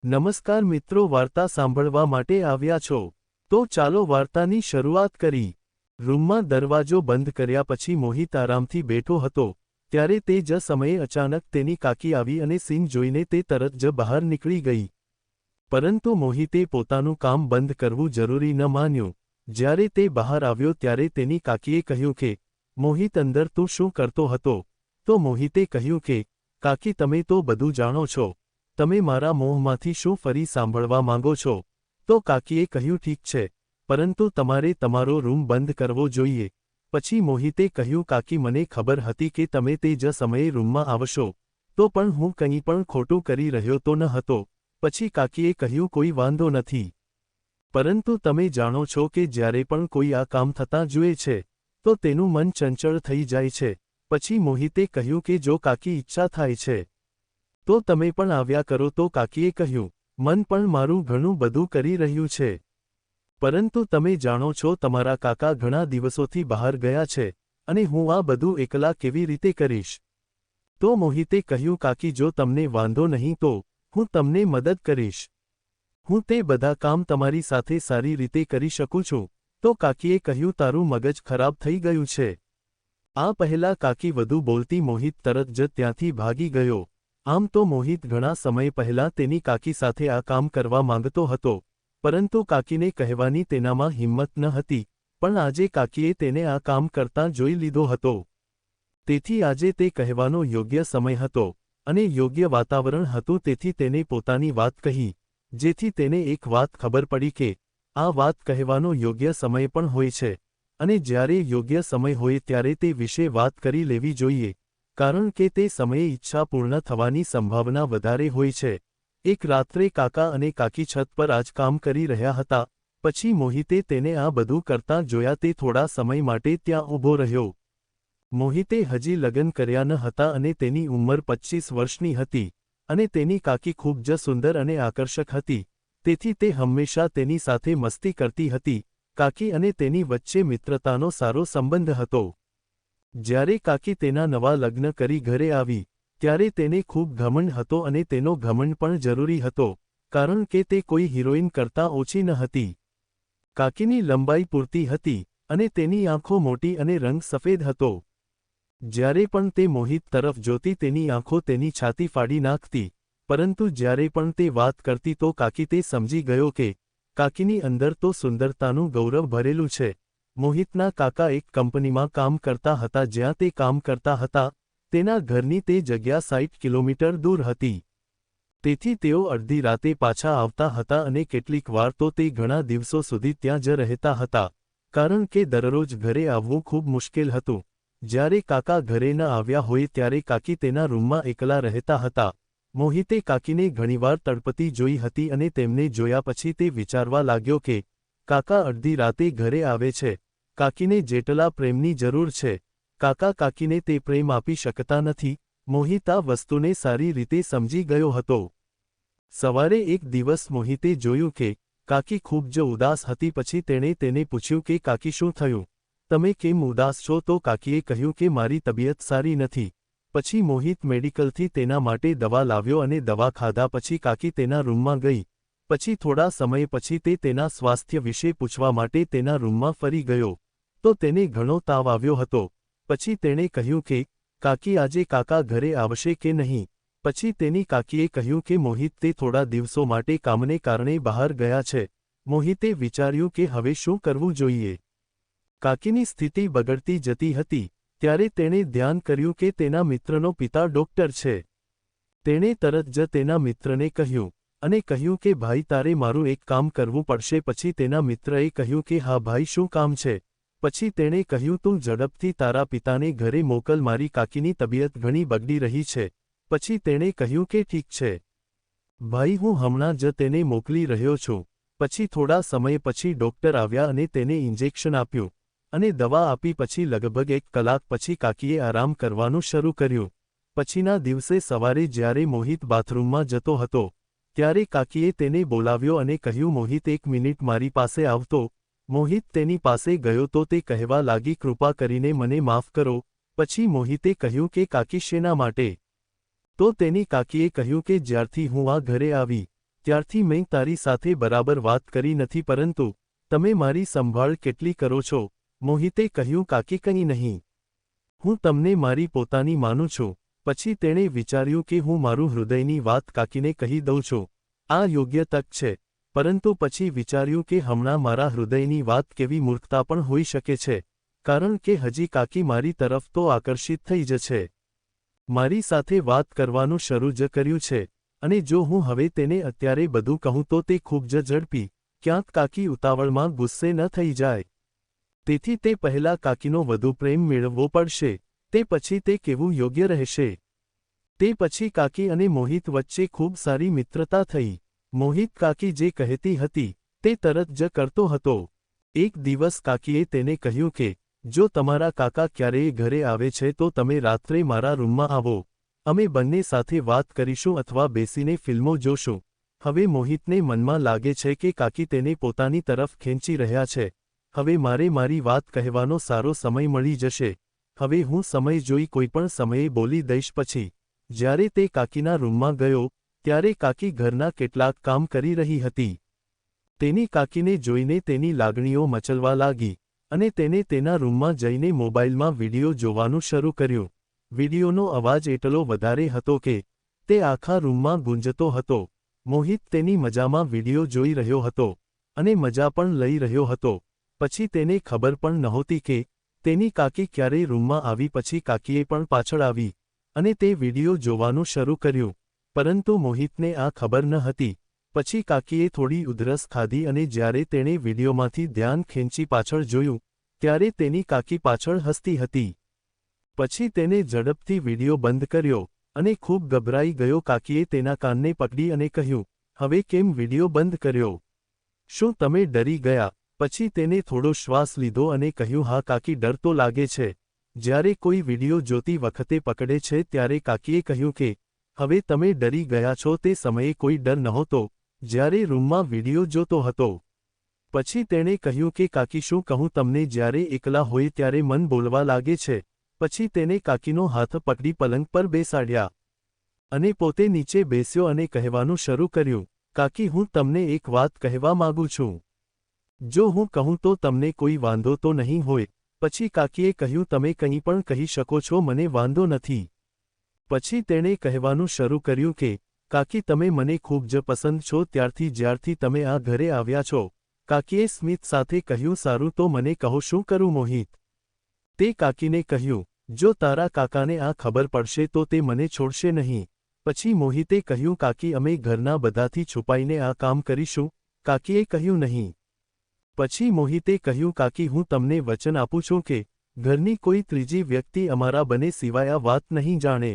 નમસ્કાર મિત્રો, વાર્તા સાંભળવા માટે આવ્યા છો તો ચાલો વાર્તાની શરૂઆત કરી। રૂમમાં દરવાજો બંધ કર્યા પછી મોહિત આરામથી બેઠો હતો ત્યારે તે જ સમયે અચાનક તેની કાકી આવી અને સીન જોઈને તે તરત જ બહાર નીકળી ગઈ। પરંતુ મોહિતે પોતાનું કામ બંધ કરવું જરૂરી ન માન્યું। જ્યારે તે બહાર આવ્યો ત્યારે તેની કાકીએ કહ્યું કે મોહિત, અંદર તું શું કરતો હતો? તો મોહિતે કહ્યું કે કાકી, તમે તો બધું જાણો છો, તમે મારા મોહમાંથી શું ફરી સાંભળવા માંગો છો? તો કાકીએ કહ્યું, ઠીક છે, પરંતુ તમારે તમારો રૂમ બંધ કરવો જોઈએ। પછી મોહિતે કહ્યું, કાકી, મને ખબર હતી કે તમે તે જ સમયે રૂમમાં આવશો, તો પણ હું કંઈ પણ ખોટું કરી રહ્યો તો ન હતો। પછી કાકીએ કહ્યું, કોઈ વાંધો નથી, પરંતુ તમે જાણો છો કે જ્યારે પણ કોઈ આ કામ થતાં જુએ છે તો તેનું મન ચંચળ થઈ જાય છે। પછી મોહિતે કહ્યું કે જો કાકી ઈચ્છા થાય છે તો તમે પણ આવ્યા કરો। તો કાકીએ કહ્યું, મન પણ મારું ઘણું બધું કરી રહ્યું છે, પરંતુ તમે જાણો છો તમારા કાકા ઘણા દિવસોથી બહાર ગયા છે અને હું આ બધું એકલા કેવી રીતે કરીશ? તો મોહિતે કહ્યું, કાકી, જો તમને વાંધો નહીં તો હું તમને મદદ કરીશ, હું તે બધા કામ તમારી સાથે સારી રીતે કરી શકું છું। તો કાકીએ કહ્યું, તારું મગજ ખરાબ થઈ ગયું છે? આ પહેલા કાકી વધુ બોલતી મોહિત તરત જ ત્યાંથી ભાગી ગયો। આમ તો મોહિત ઘણા સમય પહેલા તેની કાકી સાથે આ કામ કરવા માંગતો હતો, પરંતુ કાકીને કહેવાની તેનામાં હિંમત ન હતી, પણ આજે કાકીએ તેને આ કામ કરતાં જોઈ લીધો હતો, તેથી આજે તે કહેવાનો યોગ્ય સમય હતો અને યોગ્ય વાતાવરણ હતું। તેથી તેને પોતાની વાત કહી, જેથી તેને એક વાત ખબર પડી કે આ વાત કહેવાનો યોગ્ય સમય પણ હોય છે અને જ્યારે યોગ્ય સમય હોય ત્યારે તે વિશે વાત કરી લેવી જોઈએ, કારણ કે તે સમયે ઈચ્છા પૂર્ણ થવાની સંભાવના વધારે હોય છે। એક રાત્રે કાકા અને કાકી છત પર આ જ કામ કરી રહ્યા હતા। પછી મોહિતે તેને આ બધું કરતાં જોયા। તે થોડા સમય માટે ત્યાં ઊભો રહ્યો। મોહિતે હજી લગ્ન કર્યા ન હતા અને તેની ઉંમર 25 વર્ષની હતી અને તેની કાકી ખૂબ જ સુંદર અને આકર્ષક હતી, તેથી તે હંમેશા તેની સાથે મસ્તી કરતી હતી। કાકી અને તેની વચ્ચે મિત્રતાનો સારો સંબંધ હતો। જ્યારે કાકી તેના નવા લગ્ન કરી ઘરે આવી ત્યારે તેને ખૂબ ઘમંડ હતો અને તેનો ઘમંડ પણ જરૂરી હતો, કારણ કે તે કોઈ હિરોઈન કરતાં ઓછી ન હતી। કાકીની લંબાઈ પૂરતી હતી અને તેની આંખો મોટી અને રંગ સફેદ હતો। જ્યારે પણ તે મોહિત તરફ જોતી તેની આંખો તેની છાતી ફાડી નાખતી, પરંતુ જ્યારે પણ તે વાત કરતી તો કાકી તે સમજી ગયો કે કાકીની અંદર તો સુંદરતાનું ગૌરવ ભરેલું છે। મોહિતના કાકા એક કંપનીમાં કામ કરતા હતા। જ્યાં તે કામ કરતા હતા તેના ઘરની તે જગ્યા 60 કિલોમીટર દૂર હતી, તેથી તેઓ અડધી રાતે પાછા આવતા હતા અને કેટલીક વાર તો તે ઘણા દિવસો સુધી ત્યાં જ રહેતા હતા, કારણ કે દરરોજ ઘરે આવવું ખૂબ મુશ્કેલ હતું। જ્યારે કાકા ઘરે ન આવ્યા હોય ત્યારે કાકી તેના રૂમમાં એકલા રહેતા હતા। મોહિતે કાકીને ઘણીવાર તડપતી જોઈ હતી અને તેમને જોયા પછી તે વિચારવા લાગ્યો કે કાકા અડધી રાતે ઘરે આવે છે, કાકીને જેટલા પ્રેમની જરૂર છે કાકા કાકીને તે પ્રેમ આપી શકતા નથી। મોહિત આ વસ્તુને સારી રીતે સમજી ગયો હતો। સવારે એક દિવસ મોહિતે જોયું કે કાકી ખૂબ જ ઉદાસ હતી। પછી તેણે તેને પૂછ્યું કે કાકી, શું થયું? તમે કેમ ઉદાસ છો? તો કાકીએ કહ્યું કે મારી તબિયત સારી નથી। પછી મોહિત મેડિકલથી તેના માટે દવા લાવ્યો અને દવા ખાધા પછી કાકી તેના રૂમમાં ગઈ। પછી થોડા સમય પછી તે તેના સ્વાસ્થ્ય વિશે પૂછવા માટે તેના રૂમમાં ફરી ગયો તો તેને ઘણો તાવ આવ્યો હતો। પછી તેણે કહ્યું કે કાકી, આજે કાકા ઘરે આવશે કે નહીં? પછી તેની કાકીએ કહ્યું કે મોહિત તે થોડા દિવસો માટે કામને કારણે બહાર ગયા છે। મોહિતે વિચાર્યું કે હવે શું કરવું જોઈએ? કાકીની સ્થિતિ બગડતી જતી હતી ત્યારે તેણે ધ્યાન કર્યું કે તેના મિત્રનો પિતા ડોક્ટર છે। તેણે તરત જ તેના મિત્રને કહ્યું અને કહ્યું કે ભાઈ, તારે મારું એક કામ કરવું પડશે। પછી તેના મિત્રએ કહ્યું કે હા ભાઈ, શું કામ છે? પછી તેણે કહ્યું, તું ઝડપથી તારા પિતાને ઘરે મોકલ, મારી કાકીની તબિયત ઘણી બગડી રહી છે। પછી તેણે કહ્યું કે ઠીક છે ભાઈ, હું હમણાં જ તેને મોકલી રહ્યો છું। પછી થોડા સમય પછી ડોક્ટર આવ્યા અને તેને ઇન્જેક્શન આપ્યું અને દવા આપી। પછી લગભગ 1 કલાક પછી કાકીએ આરામ કરવાનું શરૂ કર્યું। પછીના દિવસે સવારે જ્યારે મોહિત બાથરૂમમાં જતો હતો ત્યારે કાકીએ તેને બોલાવ્યો અને કહ્યું, મોહિત, 1 મિનિટ મારી પાસે આવતો। મોહિત તેની પાસે ગયો તો તે કહેવા લાગી, કૃપા કરીને મને માફ કરો। પછી મોહિતે કહ્યું કે કાકી, શેના માટે? તો તેની કાકીએ કહ્યું કે જ્યારથી હું આ ઘરે આવી ત્યારથી મેં તારી સાથે બરાબર વાત કરી નથી, પરંતુ તમે મારી સંભાળ કેટલી કરો છો? મોહિતે કહ્યું, કાકી કંઈ નહીં. હું તમને મારી પોતાની માનું છું. પછી તેણે વિચાર્યું કે હું મારું હૃદયની વાત કાકીને કહી દઉં છું. આ યોગ્ય તક છે. પરંતુ પછી વિચાર્યું કે હમણાં મારા હૃદયની વાત કેવી મૂર્ખતા પણ હોઈ શકે છે, કારણ કે હજી કાકી મારી તરફ તો આકર્ષિત થઈ જ છે. મારી સાથે વાત કરવાનું શરૂ જ કર્યું છે, અને જો હું હવે તેને અત્યારે બધું કહું તો તે ખૂબ જ ઝડપી, ક્યાંક કાકી ઉતાવળમાં ગુસ્સે ન થઈ જાય. તેથી તે પહેલાં કાકીનો વધુ પ્રેમ મેળવવો પડશે, તે પછી તે કેવું યોગ્ય રહેશે. તે પછી કાકી અને મોહિત વચ્ચે ખૂબ સારી મિત્રતા થઈ. મોહિત કાકી જે કહેતી હતી તે તરત જ કરતો હતો. એક દિવસ કાકીએ તેને કહ્યું કે જો તમારા કાકા ક્યારેય ઘરે આવે છે તો તમે રાત્રે મારા રૂમમાં આવો. અમે બંને સાથે વાત કરીશું અથવા બેસીને ફિલ્મો જોશું. હવે મોહિતને મનમાં લાગે છે કે કાકી તેને પોતાની તરફ ખેંચી રહ્યા છે. હવે મારે મારી વાત કહેવાનો સારો સમય મળી જશે. હવે હું સમય જોઈ કોઈપણ સમયે બોલી દઈશ. પછી જ્યારે તે કાકીના રૂમમાં ગયો ત્યારે કાકી ઘરના કેટલાક કામ કરી રહી હતી. તેની કાકીને જોઈને તેની લાગણીઓ મચલવા લાગી, અને તેને તેના રૂમમાં જઈને મોબાઈલમાં વિડિયો જોવાનું શરૂ કર્યું. વિડિયોનો અવાજ એટલો વધારે હતો કે તે આખા રૂમમાં ગુંજતો હતો. મોહિત તેની મજામાં વિડિયો જોઈ રહ્યો હતો, અને મજા પણ લઈ રહ્યો હતો. પછી તેને ખબર પણ નહોતી કે તેની કાકી ક્યારેય રૂમમાં આવી. પછી કાકીએ પણ પાછળ આવી, અને તે વિડિયો જોવાનું શરૂ કર્યું. પરંતુ મોહિતને આ ખબર ન હતી. પછી કાકીએ થોડી ઉધરસ ખાધી, અને જ્યારે તેણે વિડિયોમાંથી ધ્યાન ખેંચી પાછળ જોયું ત્યારે તેની કાકી પાછળ હસતી હતી. પછી તેને ઝડપથી વિડિયો બંધ કર્યો, અને ખૂબ ગભરાઈ ગયો. કાકીએ તેના કાનને પકડી અને કહ્યું, હવે કેમ વિડિયો બંધ કર્યો? શું તમે ડરી ગયા? પછી તેને થોડો શ્વાસ લીધો અને કહ્યું, હા કાકી, ડર તો લાગે છે. જ્યારે કોઈ વિડિયો જોતી વખતે પકડે છે ત્યારે કાકીએ કહ્યું કે હવે તમે ડરી ગયા છો. તે સમયે કોઈ ડર નહોતો જ્યારે રૂમમાં વિડિયો જોતો હતો. પછી તેણે કહ્યું કે કાકી, શું કહું તમને, જ્યારે એકલા હોય ત્યારે મન બોલવા લાગે છે. પછી તેને કાકીનો હાથ પકડી પલંગ પર બેસાડ્યા, અને પોતે નીચે બેસ્યો અને કહેવાનું શરૂ કર્યું, કાકી, હું તમને એક વાત કહેવા માંગુ છું. જો હું કહું તો તમને કોઈ વાંધો તો નહીં હોય? પછી કાકીએ કહ્યું, તમે કંઈ પણ કહી શકો છો, મને વાંધો નથી. પછી તેણે કહેવાનું શરૂ કર્યું કે કાકી, તમે મને ખૂબ જ પસંદ છો ત્યારથી જ્યારથી તમે આ ઘરે આવ્યા છો. કાકીએ સ્મિત સાથે કહ્યું, સારું, તો મને કહો શું કરું? મોહિત તે કાકીને કહ્યું, જો તારા કાકાને આ ખબર પડશે તો તે મને છોડશે નહીં. પછી મોહિતે કહ્યું, કાકી, અમે ઘરના બધાથી છુપાઈને આ કામ કરીશું. કાકીએ કહ્યું, નહીં. પછી મોહિતે કહ્યું, કાકી, હું તમને વચન આપું છું કે ઘરની કોઈ ત્રીજી વ્યક્તિ અમારા બને સિવાય આ વાત નહીં જાણે.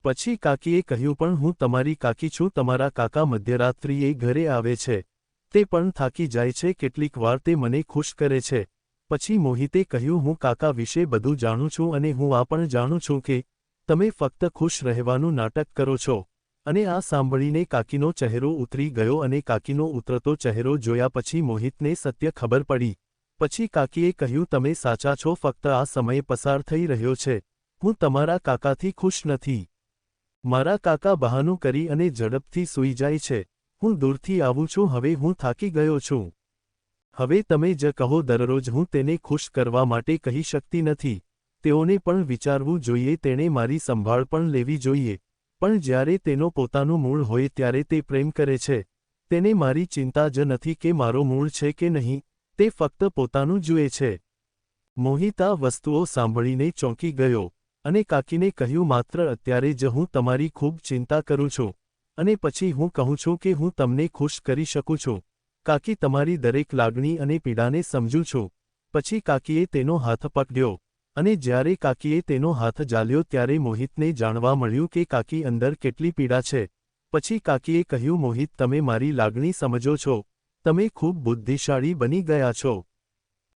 પછી કાકીએ કહ્યું, પણ હું તમારી કાકી છું. તમારા કાકા મધ્યરાત્રિએ ઘરે આવે છે. તે પણ થાકી જાય છે. કેટલીક વાર તે મને ખુશ કરે છે. પછી મોહિતે કહ્યું, હું કાકા વિશે બધું જાણું છું, અને હું આ પણ જાણું છું કે તમે ફક્ત ખુશ રહેવાનું નાટક કરો છો. અને આ સાંભળીને કાકીનો ચહેરો ઉતરી ગયો, અને કાકીનો ઉતરતો ચહેરો જોયા પછી મોહિતને સત્ય ખબર પડી. પછી કાકીએ કહ્યું, તમે સાચા છો. ફક્ત આ સમય પસાર થઈ રહ્યો છે. હું તમારા કાકાથી ખુશ નથી. મારા કાકા બહાનું કરી અને ઝડપથી સૂઈ જાય છે. હું દૂરથી આવું છું. હવે હું થાકી ગયો છું. હવે તમે જ કહો. દરરોજ હું તેને ખુશ કરવા માટે કહી શકતી નથી. તેઓને પણ વિચારવું જોઈએ. તેણે મારી સંભાળ પણ લેવી જોઈએ. પણ જ્યારે તેનો પોતાનું મૂળ હોય ત્યારે તે પ્રેમ કરે છે. તેને મારી ચિંતા જ નથી કે મારો મૂળ છે કે નહીં. તે ફક્ત પોતાનું જુએ છે. મોહિત આ વસ્તુઓ સાંભળીને ચોંકી ગયો, અને કાકીને કહ્યું, માત્ર અત્યારે જ હું તમારી ખૂબ ચિંતા કરું છું, અને પછી હું કહું છું કે હું તમને ખુશ કરી શકું છું. કાકી, તમારી દરેક લાગણી અને પીડાને સમજું છું. પછી કાકીએ તેનો હાથ પકડ્યો, અને જ્યારે કાકીએ તેનો હાથ ઝાલ્યો ત્યારે મોહિતને જાણવા મળ્યું કે કાકી અંદર કેટલી પીડા છે. પછી કાકીએ કહ્યું, મોહિત, તમે મારી લાગણી સમજો છો. તમે ખૂબ બુદ્ધિશાળી બની ગયા છો.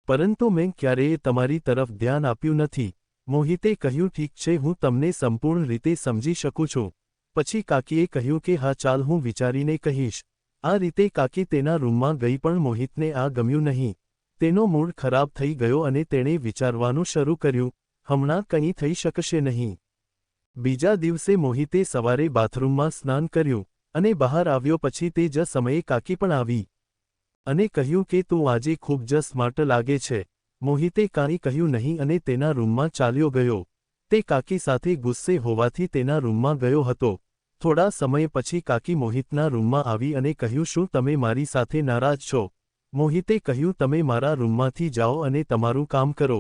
પરંતુ મેં ક્યારેય તમારી તરફ ધ્યાન આપ્યું નથી. મોહિતે કહ્યું, ઠીક છે, હું તમને સંપૂર્ણ રીતે સમજી શકું છું. પછી કાકીએ કહ્યું કે હા, ચાલ, હું વિચારીને કહીશ. આ રીતે કાકી તેના રૂમમાં ગઈ, પણ મોહિતને આ ગમ્યું નહીં. તેનો મૂડ ખરાબ થઈ ગયો, અને તેણે વિચારવાનું શરૂ કર્યું, હમણાં કંઈ થઈ શકશે નહીં. બીજા દિવસે મોહિતે સવારે બાથરૂમમાં સ્નાન કર્યું, અને બહાર આવ્યો પછી તે જ સમયે કાકી પણ આવી અને કહ્યું કે તું આજે ખૂબ જ સ્માર્ટ લાગે છે. મોહિતે કાંઈ કહ્યું નહીં અને તેના રૂમમાં ચાલ્યો ગયો. તે કાકી સાથે ગુસ્સે હોવાથી તેના રૂમમાં ગયો હતો. થોડા સમય પછી કાકી મોહિતના રૂમમાં આવી અને કહ્યું, શું તમે મારી સાથે નારાજ છો? મોહિતે કહ્યું, તમે મારા રૂમમાંથી જાઓ અને તમારું કામ કરો.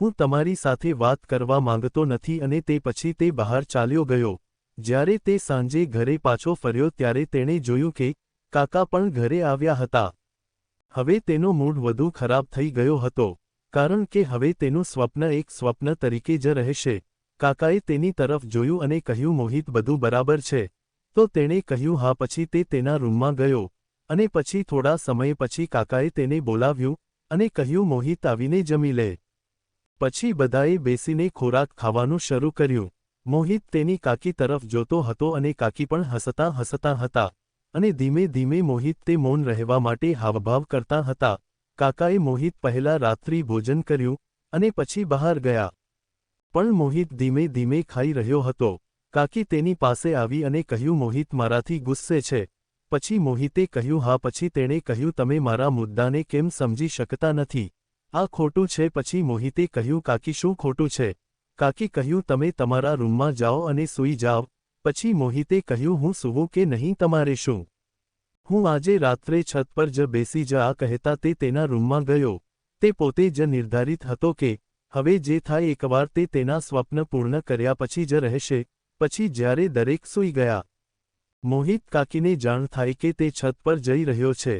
હું તમારી સાથે વાત કરવા માંગતો નથી અને તે પછી તે બહાર ચાલ્યો ગયો. જ્યારે તે સાંજે ઘરે પાછો ફર્યો ત્યારે તેણે જોયું કે કાકા પણ ઘરે આવ્યા હતા. હવે તેનો મૂડ વધુ ખરાબ થઈ ગયો હતો, કારણ કે હવે તેનું સ્વપ્ન એક સ્વપ્ન તરીકે જ રહેશે. કાકાએ તેની તરફ જોયું અને કહ્યું, મોહિત બધું બરાબર છે? તો તેણે કહ્યું હા. પછી તે તેના રૂમમાં ગયો અને પછી થોડા સમય પછી કાકાએ તેને બોલાવ્યું અને કહ્યું, મોહિત આવીને જમી લે. પછી બધાએ બેસીને ખોરાક ખાવાનું શરૂ કર્યું. મોહિત તેની કાકી તરફ જોતો હતો અને કાકી પણ હસતા હસતા હતા અને ધીમે ધીમે મોહિત તે મૌન રહેવા માટે હાવભાવ કરતા હતા. કાકાએ મોહિત પહેલા રાત્રિ ભોજન કર્યું અને પછી બહાર ગયા. પણ મોહિત ધીમે ધીમે ખાઈ રહ્યો હતો. કાકી તેની પાસે આવી અને કહ્યું, મોહિત મારાથી ગુસ્સે છે? પછી મોહિતે કહ્યું હા. પછી તેણે કહ્યું, તમે મારા મુદ્દાને કેમ સમજી શકતા નથી? આ ખોટું છે. પછી મોહિતે કહ્યું, કાકી શું ખોટું છે? કાકી કહ્યું, તમે તમારા રૂમમાં જાઓ અને સૂઈ જાઓ. પછી મોહિતે કહ્યું, હું સૂવું કે નહીં તમારે શું? હું આજે રાત્રે છત પર જ બેસી જ. આ કહેતા તે તેના રૂમમાં ગયો. તે પોતે જ નિર્ધારિત હતો કે હવે જે થાય એકવાર તે તેના સ્વપ્ન પૂર્ણ કર્યા પછી જ રહેશે. પછી જ્યારે દરેક સૂઈ ગયા, મોહિત કાકીને જાણ થાય કે તે છત પર જઈ રહ્યો છે.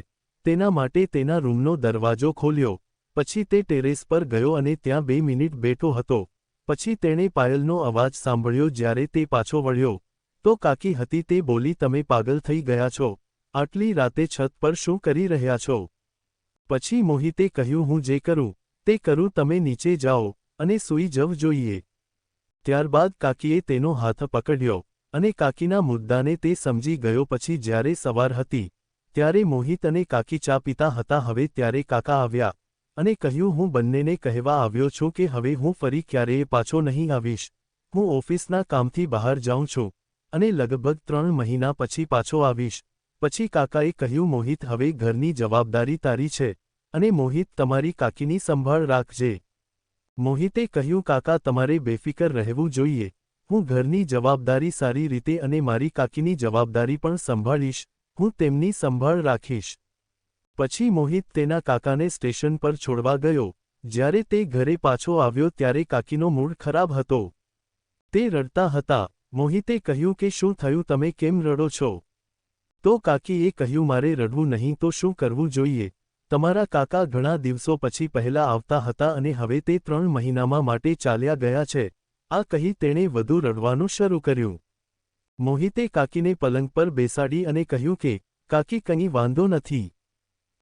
તેના માટે તેના રૂમનો દરવાજો ખોલ્યો. પછી તે ટેરેસ પર ગયો અને ત્યાં 2 મિનિટ બેઠો હતો. પછી તેણે પાયલનો અવાજ સાંભળ્યો. જ્યારે તે પાછો વળ્યો તો કાકી હતી. તે બોલી, તમે પાગલ થઈ ગયા છો? આટલી રાતે છત પર શું કરી રહ્યા છો? પછી મોહિતે કહ્યું, હું જે કરું તે કરું, તમે નીચે જાઓ અને સૂઈ જવ જોઈએ. ત્યારબાદ કાકીએ તેનો હાથ પકડ્યો અને કાકીના મુદ્દાને તે સમજી ગયો. પછી જ્યારે સવાર હતી ત્યારે મોહિત અને કાકી ચા પીતા હતા. હવે ત્યારે કાકા આવ્યા અને કહ્યું, હું બંનેને કહેવા આવ્યો છું કે હવે હું ફરી ક્યારેય પાછો નહીં આવીશ. હું ઓફિસના કામથી બહાર જાઉં છું અને લગભગ 3 મહિના પછી પાછો આવીશ. પછી કાકાએ કહ્યું, મોહિત હવે ઘરની જવાબદારી તારી છે અને મોહિત તમારી કાકીની સંભાળ રાખજે. મોહિતે કહ્યું, કાકા તમારે બેફિકર રહેવું જોઈએ. હું ઘરની જવાબદારી સારી રીતે અને મારી કાકીની જવાબદારી પણ સંભાળીશ. હું તેમની સંભાળ રાખીશ. પછી મોહિત તેના કાકાને સ્ટેશન પર છોડવા ગયો. જ્યારે તે ઘરે પાછો આવ્યો ત્યારે કાકીનો મૂડ ખરાબ હતો. તે રડતા હતા. મોહિતે કહ્યું કે શું થયું, તમે કેમ રડો છો? તો કાકીએ કહ્યું, મારે રડવું નહીં તો શું કરવું જોઈએ? તમારા કાકા ઘણા દિવસો પછી પહેલા આવતા હતા અને હવે તે 3 મહિનામાં માટે ચાલ્યા ગયા છે. આ કહી તેણે વધુ રડવાનું શરૂ કર્યું. મોહિતે કાકીને પલંગ પર બેસાડી અને કહ્યું કે કાકી કંઈ વાંધો નથી,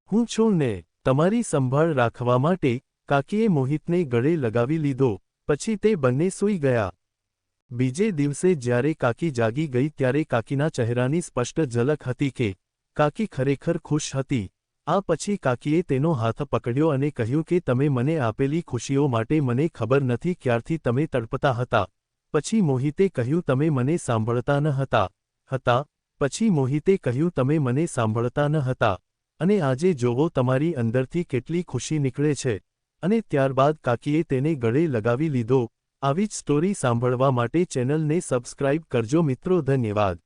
હું છું ને. તમારી સંભાળ રાખવા માટે. કાકીએ મોહિતને ગળે લગાવી લીધો. પછી તે બંને સૂઈ ગયા. બીજે દિવસે જ્યારે કાકી જાગી ગઈ ત્યારે કાકીના ચહેરાની સ્પષ્ટ ઝલક હતી કે કાકી ખરેખર ખુશ હતી. આ પછી કાકીએ તેનો હાથ પકડ્યો અને કહ્યું કે તમે મને આપેલી ખુશીઓ માટે મને ખબર નથી ક્યારથી તમે તડપતા હતા. પછી મોહિતે કહ્યું, તમે મને સાંભળતા ન હતા. પછી મોહિતે કહ્યું, તમે મને સાંભળતા ન હતા અને આજે જોવો તમારી અંદરથી કેટલી ખુશી નીકળે છે. અને ત્યારબાદ કાકીએ તેને ગળે લગાવી લીધો. આવી જ સ્ટોરી સાંભળવા માટે ચેનલને સબસ્ક્રાઇબ કરજો મિત્રો. ધન્યવાદ.